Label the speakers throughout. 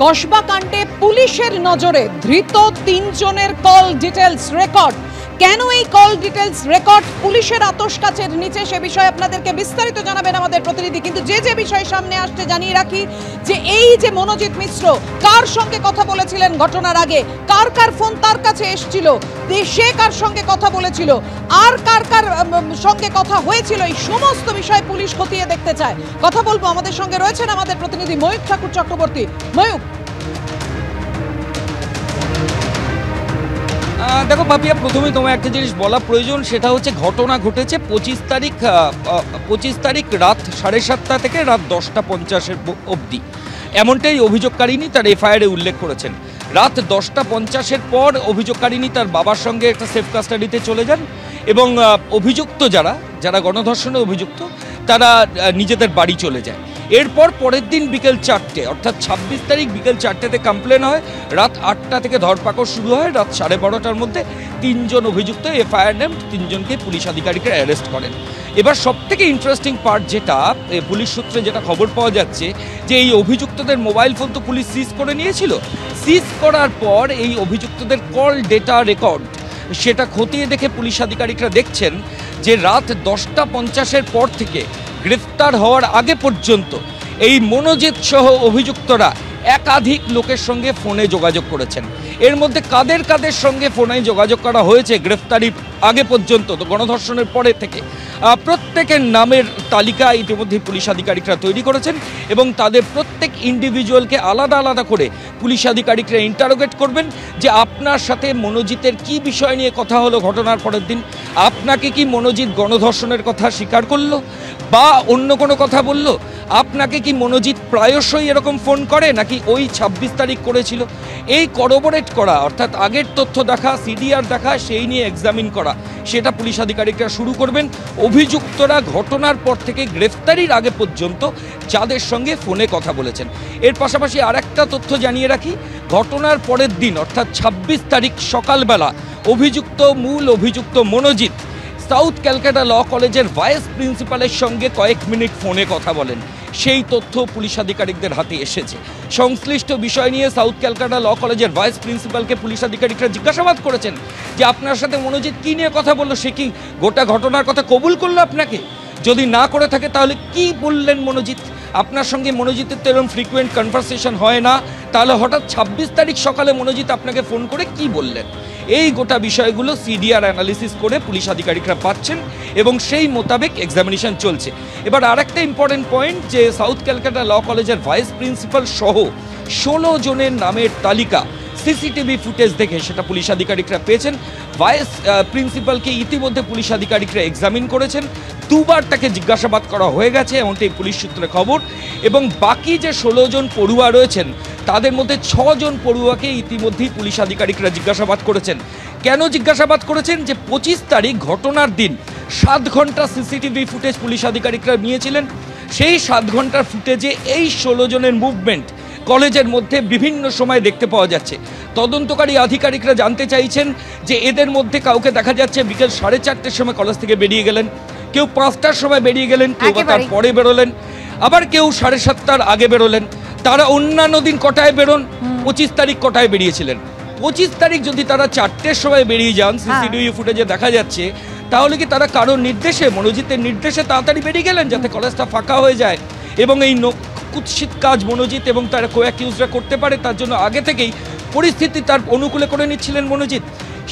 Speaker 1: কসবা কাণ্ডে পুলিশের নজরে ধৃত 3 জনের কল ডিটেলস রেকর্ড। কেন এই কল ডিটেলস রেকর্ড পুলিশের আতশকাচের নিচে, সে বিষয়ে আপনাদেরকে বিস্তারিত জানাবেন আমাদের প্রতিনিধি। কিন্তু যে বিষয় সামনে আসছে জানিয়ে রাখি যে এই যে মনোজিৎ মিশ্র কার সঙ্গে কথা বলেছিলেন ঘটনার আগে, কার ফোন তার কাছে এসেছিল, সে কার সঙ্গে কথা বলেছিল, আর কার সঙ্গে কথা হয়েছিল, এই সমস্ত বিষয় পুলিশ খতিয়ে দেখতে চায়। কথা বলবো, আমাদের সঙ্গে রয়েছেন আমাদের প্রতিনিধি ময়ূক ঠাকুর চক্রবর্তী। ময়ূক,
Speaker 2: দেখো পাপিয়া, প্রথমে তোমার একটা জিনিস বলা প্রয়োজন, সেটা হচ্ছে ঘটনা ঘটেছে 25 তারিখ রাত 7:30 থেকে রাত 10:50 অবধি। এমনটাই অভিযোগকারিনী তার এফআইআরে উল্লেখ করেছেন। রাত 10:50 পর অভিযোগকারিনী তার বাবার সঙ্গে একটা সেফ কাস্টাডিতে চলে যান এবং অভিযুক্ত যারা গণধর্ষণে অভিযুক্ত তারা নিজেদের বাড়ি চলে যায়। এরপর পরের দিন বিকেল 4টে অর্থাৎ 26 তারিখ বিকেল 4টেতে কমপ্লেন হয়। রাত 8টা থেকে ধরপাকড় শুরু হয়। রাত 12:30টার মধ্যে 3 জন অভিযুক্ত এফআইআর নেম 3 জনকে পুলিশ আধিকারিকরা অ্যারেস্ট করেন। এবার সবথেকে ইন্টারেস্টিং পার্ট যেটা পুলিশ সূত্রে যেটা খবর পাওয়া যাচ্ছে যে এই অভিযুক্তদের মোবাইল ফোন তো পুলিশ সিজ করে নিয়েছিল। সিজ করার পর এই অভিযুক্তদের কল ডেটা রেকর্ড সেটা খতিয়ে দেখে পুলিশ আধিকারিকরা দেখছেন যে রাত 10:50 পর থেকে গ্রেফতার হওয়ার আগে পর্যন্ত এই মনোজিৎ সহ অভিযুক্তরা একাধিক লোকের সঙ্গে ফোনে যোগাযোগ করেছেন। এর মধ্যে কাদের সঙ্গে ফোনে যোগাযোগ করা হয়েছে গ্রেফতারির আগে পর্যন্ত, তো গণধর্ষণের পরে থেকে প্রত্যেকের নামের তালিকা ইতিমধ্যে পুলিশ আধিকারিকরা তৈরি করেছেন এবং তাদের প্রত্যেক ইন্ডিভিজুয়ালকে আলাদা আলাদা করে পুলিশ আধিকারিকরা ইন্টারোগেট করবেন যে আপনার সাথে মনোজিতের কি বিষয় নিয়ে কথা হলো ঘটনার পরের দিন, আপনাকে কি মনোজিৎ গণধর্ষণের কথা স্বীকার করলো বা অন্য কোনো কথা বলল, আপনাকে কি মনোজিৎ প্রায়শই এরকম ফোন করে নাকি ওই 26 তারিখ করেছিল। এই করবোরেট করা অর্থাৎ আগের তথ্য দেখা, সিডিআর দেখা, সেই নিয়ে এক্সামিন করা সেটা পুলিশ আধিকারিকরা শুরু করবেন। অভিযুক্তরা ঘটনার পর থেকে গ্রেফতারির আগে পর্যন্ত যাদের সঙ্গে ফোনে কথা বলেছেন। এর পাশাপাশি আরেকটা তথ্য জানিয়ে রাখি, ঘটনার পরের দিন অর্থাৎ 26 তারিখ সকালবেলা মূল অভিযুক্ত মনোজিৎ সাউথ ক্যালকাটা ল কলেজের ভাইস প্রিন্সিপালের সঙ্গে কয়েক মিনিট ফোনে কথা বলেন। সেই তথ্য পুলিশ আধিকারিকদের হাতে এসেছে। সংশ্লিষ্ট বিষয় নিয়ে সাউথ ক্যালকাটা ল কলেজের ভাইস প্রিন্সিপালকে পুলিশ আধিকারিকরা জিজ্ঞাসাবাদ করেছেন যে আপনার সাথে মনোজিৎ কী নিয়ে কথা বললো, সে কি গোটা ঘটনার কথা কবুল করলো আপনাকে? যদি না করে থাকে তাহলে কি বললেন মনোজিৎ? আপনার সঙ্গে মনোজিতের তো এরকম ফ্রিকুয়েন্ট কনভারসেশন হয় না, তাহলে হঠাৎ 26 তারিখ সকালে মনোজিৎ আপনাকে ফোন করে কি বললেন? এই গোটা বিষয়গুলো সিডিআর অ্যানালিসিস করে পুলিশ আধিকারিকরা পাচ্ছেন এবং সেই মোতাবেক এক্সামিনেশন চলছে। এবার আরেকটা ইম্পর্টেন্ট পয়েন্ট যে সাউথ ক্যালকাটা ল কলেজের ভাইস প্রিন্সিপাল সহ 16 জনের নামের তালিকা সিসিটিভি ফুটেজ দেখে সেটা পুলিশ আধিকারিকরা পেয়েছেন। ভাইস প্রিন্সিপালকে ইতিমধ্যে পুলিশ আধিকারিকরা এক্সামিন করেছেন, 2বার তাকে জিজ্ঞাসাবাদ করা হয়ে গেছে এমনটাই পুলিশ সূত্রে খবর। এবং বাকি যে 16 জন পড়ুয়া রয়েছেন তাদের মধ্যে 6 জন পড়ুয়াকে ইতিমধ্যেই পুলিশ আধিকারিকরা জিজ্ঞাসাবাদ করেছেন। কেন জিজ্ঞাসাবাদ করেছেন? যে 25 তারিখ ঘটনার দিন 7 ঘন্টা সিসিটিভি ফুটেজ পুলিশ আধিকারিকরা নিয়েছিলেন। সেই 7 ঘন্টার ফুটেজে এই 16 জনের মুভমেন্ট কলেজের মধ্যে বিভিন্ন সময় দেখতে পাওয়া যাচ্ছে। তদন্তকারী আধিকারিকরা জানতে চাইছেন যে এদের মধ্যে কাউকে দেখা যাচ্ছে বিকেল 4:30টার সময় কলেজ থেকে বেরিয়ে গেলেন, কেউ 5টার সময় বেরিয়ে গেলেন, কেউ তার পরে বেরোলেন, আবার কেউ 7:30টার আগে বেরোলেন। তারা অন্যান্য দিন কটায় বেরোন? 25 তারিখ কটায় বেরিয়েছিলেন? 25 তারিখ যদি তারা 4টের সময় বেরিয়ে যান, সিসিটিভি ফুটেজে দেখা যাচ্ছে, তাহলে কি তারা কারোর নির্দেশে, মনোজিতের নির্দেশে তাড়াতাড়ি বেরিয়ে গেলেন যাতে কলেজটা ফাঁকা হয়ে যায় এবং এই কুৎসিত কাজ মনোজিৎ এবং তার কো-অ্যাকিউজরা করতে পারে, তার জন্য আগে থেকেই পরিস্থিতি তার অনুকূলে করে নিচ্ছিলেন মনোজিৎ?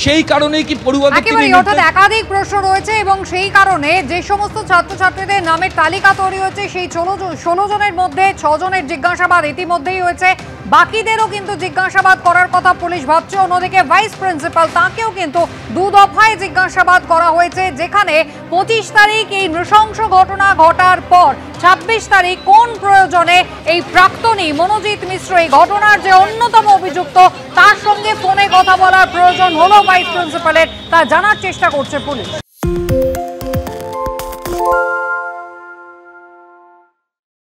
Speaker 2: সেই কারণেই কি পড়ুয়াদের
Speaker 3: অর্থাৎ একাধিক প্রশ্ন রয়েছে এবং সেই কারণে যে সমস্ত ছাত্রছাত্রীদের নামের তালিকা তৈরি হয়েছে সেই 16 জনের মধ্যে 6 জনের জিজ্ঞাসাবাদ ইতিমধ্যেই হয়েছে, বাকিদেরও কিন্তু জিজ্ঞাসাবাদ করার কথা পুলিশ ভাবছে। অন্যদিকে ভাইস প্রিন্সিপাল তাকেও কিন্তু 2 দফায় জিজ্ঞাসাবাদ করা হয়েছে, যেখানে 25 তারিখ এই নৃশংস ঘটনা ঘটার পর 26 তারিখ কোন প্রয়োজনে এই প্রাক্তনী মনোজিৎ মিশ্র এই ঘটনার যে অন্যতম অভিযুক্ত তার সঙ্গে ফোনে কথা বলার প্রয়োজন হলো ভাইস প্রিন্সিপালের, তা জানার চেষ্টা করছে পুলিশ।